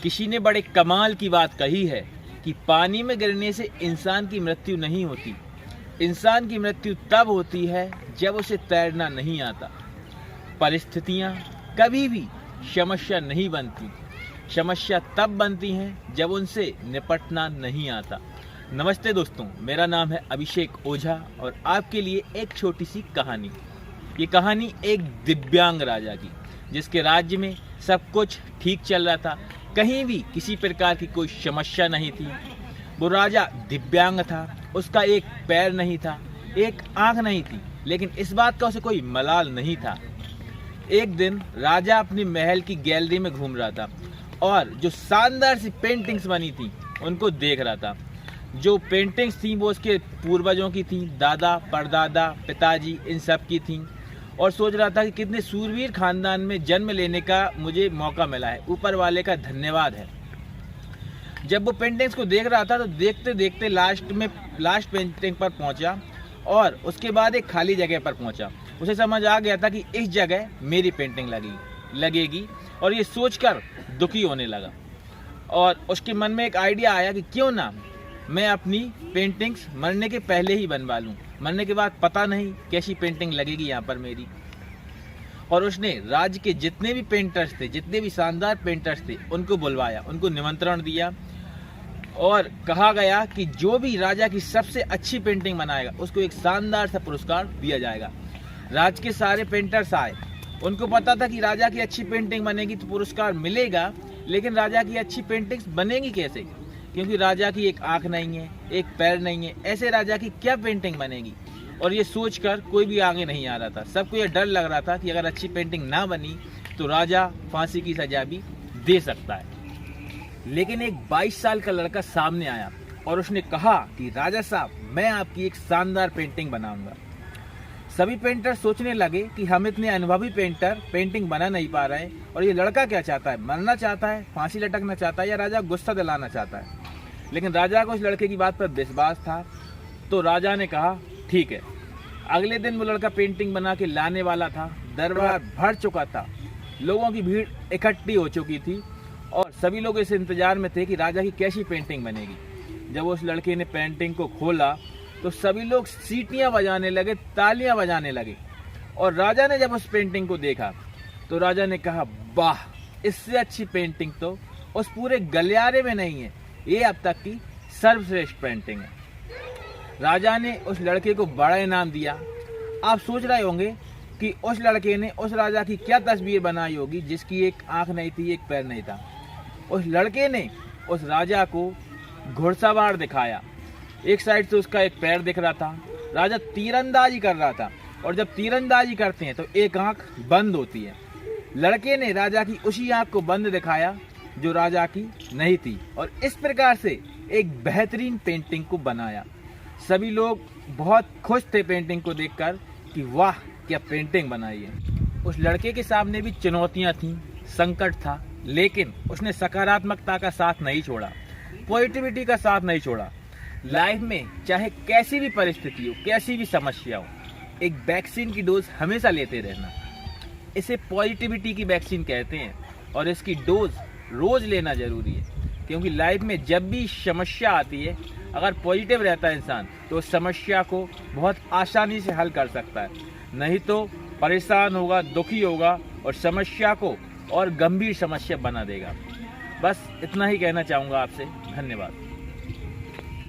किसी ने बड़े कमाल की बात कही है कि पानी में गिरने से इंसान की मृत्यु नहीं होती। इंसान की मृत्यु तब होती है जब उसे तैरना नहीं आता। परिस्थितियाँ कभी भी समस्या नहीं बनती, समस्या तब बनती हैं जब उनसे निपटना नहीं आता। नमस्ते दोस्तों, मेरा नाम है अभिषेक ओझा और आपके लिए एक छोटी सी कहानी। ये कहानी एक दिव्यांग राजा की, जिसके राज्य में सब कुछ ठीक चल रहा था, कहीं भी किसी प्रकार की कोई समस्या नहीं थी। वो राजा दिव्यांग था, उसका एक पैर नहीं था, एक आंख नहीं थी, लेकिन इस बात का उसे कोई मलाल नहीं था। एक दिन राजा अपने महल की गैलरी में घूम रहा था और जो शानदार सी पेंटिंग्स बनी थी उनको देख रहा था। जो पेंटिंग्स थी वो उसके पूर्वजों की थी, दादा परदादा पिताजी इन सब की थी, और सोच रहा था कि कितने सूरवीर खानदान में जन्म लेने का मुझे मौका मिला है, ऊपर वाले का धन्यवाद है। जब वो पेंटिंग्स को देख रहा था तो देखते देखते लास्ट पेंटिंग पर पहुंचा और उसके बाद एक खाली जगह पर पहुंचा। उसे समझ आ गया था कि इस जगह मेरी पेंटिंग लगेगी और ये सोचकर दुखी होने लगा। और उसके मन में एक आइडिया आया कि क्यों ना मैं अपनी पेंटिंग्स मरने के पहले ही बनवा लूं। मरने के बाद पता नहीं कैसी पेंटिंग लगेगी यहाँ पर मेरी। और उसने राज्य के जितने भी पेंटर्स थे, जितने भी शानदार पेंटर्स थे, उनको बुलवाया, उनको निमंत्रण दिया और कहा गया कि जो भी राजा की सबसे अच्छी पेंटिंग बनाएगा उसको एक शानदार सा पुरस्कार दिया जाएगा। राज्य के सारे पेंटर्स आए, उनको पता था कि राजा की अच्छी पेंटिंग बनेगी तो पुरस्कार मिलेगा, लेकिन राजा की अच्छी पेंटिंग्स बनेगी कैसे, क्योंकि राजा की एक आंख नहीं है, एक पैर नहीं है, ऐसे राजा की क्या पेंटिंग बनेगी। और ये सोचकर कोई भी आगे नहीं आ रहा था। सबको ये डर लग रहा था कि अगर अच्छी पेंटिंग ना बनी तो राजा फांसी की सजा भी दे सकता है। लेकिन एक 22 साल का लड़का सामने आया और उसने कहा कि राजा साहब, मैं आपकी एक शानदार पेंटिंग बनाऊंगा। सभी पेंटर सोचने लगे कि हम इतने अनुभवी पेंटर पेंटिंग बना नहीं पा रहे हैं, और ये लड़का क्या चाहता है, मरना चाहता है, फांसी लटकना चाहता है, या राजा गुस्सा दिलाना चाहता है। लेकिन राजा को उस लड़के की बात पर विश्वास था, तो राजा ने कहा ठीक है। अगले दिन वो लड़का पेंटिंग बना के लाने वाला था। दरबार भर चुका था, लोगों की भीड़ इकट्ठी हो चुकी थी और सभी लोग इस इंतजार में थे कि राजा की कैसी पेंटिंग बनेगी। जब उस लड़के ने पेंटिंग को खोला तो सभी लोग सीटियां बजाने लगे, तालियां बजाने लगे। और राजा ने जब उस पेंटिंग को देखा तो राजा ने कहा, वाह, इससे अच्छी पेंटिंग तो उस पूरे गलियारे में नहीं है, ये अब तक की सर्वश्रेष्ठ पेंटिंग है। राजा ने उस लड़के को बड़ा इनाम दिया। आप सोच रहे होंगे कि उस लड़के ने उस राजा की क्या तस्वीर बनाई होगी जिसकी एक आंख नहीं थी, एक पैर नहीं था। उस लड़के ने उस राजा को घुड़सवार दिखाया। एक साइड से उसका एक पैर दिख रहा था। राजा तीरंदाजी कर रहा था, और जब तीरंदाजी करते हैं तो एक आंख बंद होती है। लड़के ने राजा की उसी आंख को बंद दिखाया जो राजा की नहीं थी, और इस प्रकार से एक बेहतरीन पेंटिंग को बनाया। सभी लोग बहुत खुश थे पेंटिंग को देखकर कि वाह, क्या पेंटिंग बनाई है। उस लड़के के सामने भी चुनौतियां थीं, संकट था, लेकिन उसने सकारात्मकता का साथ नहीं छोड़ा, पॉजिटिविटी का साथ नहीं छोड़ा। लाइफ में चाहे कैसी भी परिस्थिति हो, कैसी भी समस्या हो, एक वैक्सीन की डोज हमेशा लेते रहना। इसे पॉजिटिविटी की वैक्सीन कहते हैं और इसकी डोज रोज लेना जरूरी है, क्योंकि लाइफ में जब भी समस्या आती है, अगर पॉजिटिव रहता है इंसान तो उस समस्या को बहुत आसानी से हल कर सकता है। नहीं तो परेशान होगा, दुखी होगा और समस्या को और गंभीर समस्या बना देगा। बस इतना ही कहना चाहूँगा आपसे। धन्यवाद।